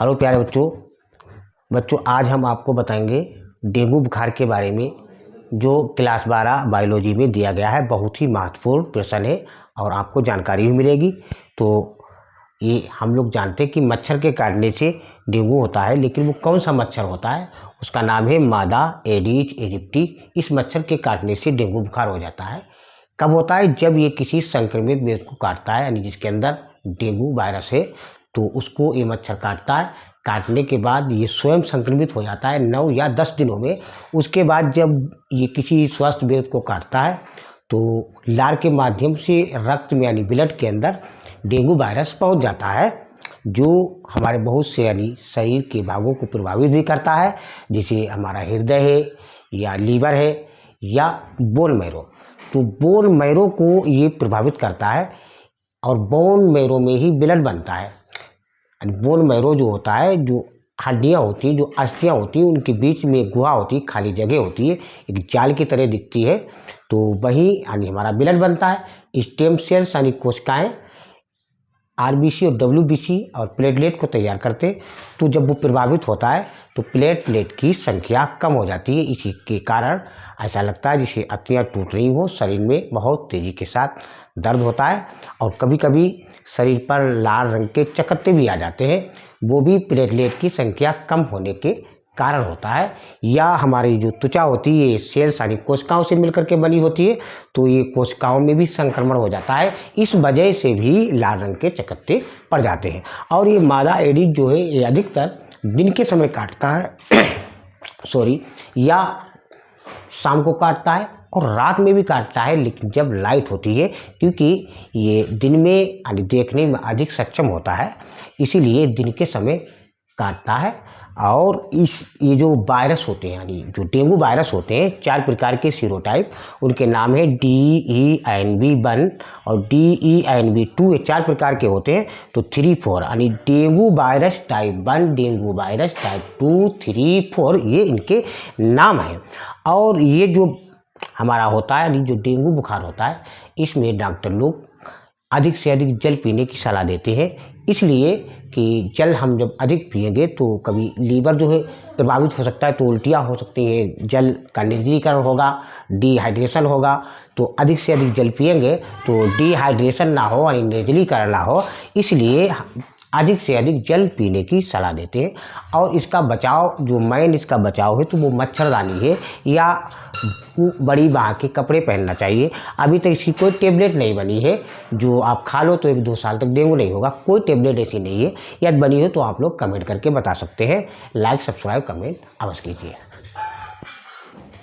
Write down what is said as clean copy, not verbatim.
Hello प्यारे बच्चों आज हम आपको बताएंगे डेंगू बुखार के बारे में जो क्लास 12 बायोलॉजी में दिया गया है। बहुत ही महत्वपूर्ण प्रश्न है और आपको जानकारी भी मिलेगी। तो ये हम लोग जानते हैं कि मच्छर के काटने से डेंगू होता है, लेकिन वो कौन सा मच्छर होता है? उसका नाम है मादा एडिज एजिप्टी। इस मच्छर के काटने से डेंगू बुखार हो जाता है। कब होता है? जब ये किसी संक्रमित व्यक्ति को काटता है, यानी जिसके अंदर डेंगू वायरस है, तो उसको ये मच्छर काटता है। काटने के बाद ये स्वयं संक्रमित हो जाता है 9 या 10 दिनों में। उसके बाद जब ये किसी स्वस्थ व्यक्ति को काटता है तो लार के माध्यम से रक्त में यानी ब्लड के अंदर डेंगू वायरस पहुंच जाता है, जो हमारे बहुत से यानी शरीर के भागों को प्रभावित भी करता है, जैसे हमारा हृदय है या लीवर है या बोन मैरो। तो बोन मैरो को ये प्रभावित करता है और बोन मैरो में ही ब्लड बनता है। बोन मैरो जो होता है, जो हड्डियाँ होती हैं, जो अस्थियाँ होती हैं, उनके बीच में गुहा होती है, खाली जगह होती है, एक जाल की तरह दिखती है। तो वही यानी हमारा ब्लड बनता है। स्टेम सेल्स यानी कोशिकाएँ आरबीसी और डब्ल्यूबीसी और प्लेटलेट को तैयार करते हैं। तो जब वो प्रभावित होता है तो प्लेटलेट की संख्या कम हो जाती है। इसी के कारण ऐसा लगता है जैसे अस्थियाँ टूट रही हो। शरीर में बहुत तेज़ी के साथ दर्द होता है और कभी कभी शरीर पर लाल रंग के चकत्ते भी आ जाते हैं। वो भी प्लेटलेट की संख्या कम होने के कारण होता है। या हमारी जो त्वचा होती है, ये सेल्स यानी कोशिकाओं से मिलकर के बनी होती है, तो ये कोशिकाओं में भी संक्रमण हो जाता है। इस वजह से भी लाल रंग के चकत्ते पड़ जाते हैं। और ये मादा एडिस जो है ये अधिकतर दिन के समय काटता है या शाम को काटता है और रात में भी काटता है, लेकिन जब लाइट होती है, क्योंकि ये दिन में यानी देखने में अधिक सक्षम होता है, इसीलिए दिन के समय काटता है। और ये जो वायरस होते हैं, यानी जो डेंगू वायरस होते हैं, 4 प्रकार के सीरोटाइप, उनके नाम है DEINV1 और DEINV2। ये 4 प्रकार के होते हैं। तो 3, 4 यानी dengue virus type 1, dengue virus type 2, 3, 4 ये इनके नाम हैं। और ये जो हमारा होता है, यानी जो डेंगू बुखार होता है, इसमें डॉक्टर लोग अधिक से अधिक जल पीने की सलाह देते हैं, इसलिए कि जल हम जब अधिक पिएंगे तो कभी लीवर जो है प्रभावित हो सकता है, तो उल्टियाँ हो सकती हैं, जल का निर्जलीकरण होगा, डिहाइड्रेशन होगा। तो अधिक से अधिक जल पिएंगे तो डिहाइड्रेशन ना हो यानी निर्जलीकरण ना हो, इसलिए अधिक से अधिक जल पीने की सलाह देते हैं। और इसका बचाव जो मेन इसका बचाव है तो वो मच्छरदानी है या बड़ी बाँह के कपड़े पहनना चाहिए। अभी तक इसकी कोई टेबलेट नहीं बनी है जो आप खा लो तो 1-2 साल तक डेंगू नहीं होगा। कोई टेबलेट ऐसी नहीं है। यदि बनी हो तो आप लोग कमेंट करके बता सकते हैं। लाइक, सब्सक्राइब, कमेंट अवश्य कीजिए।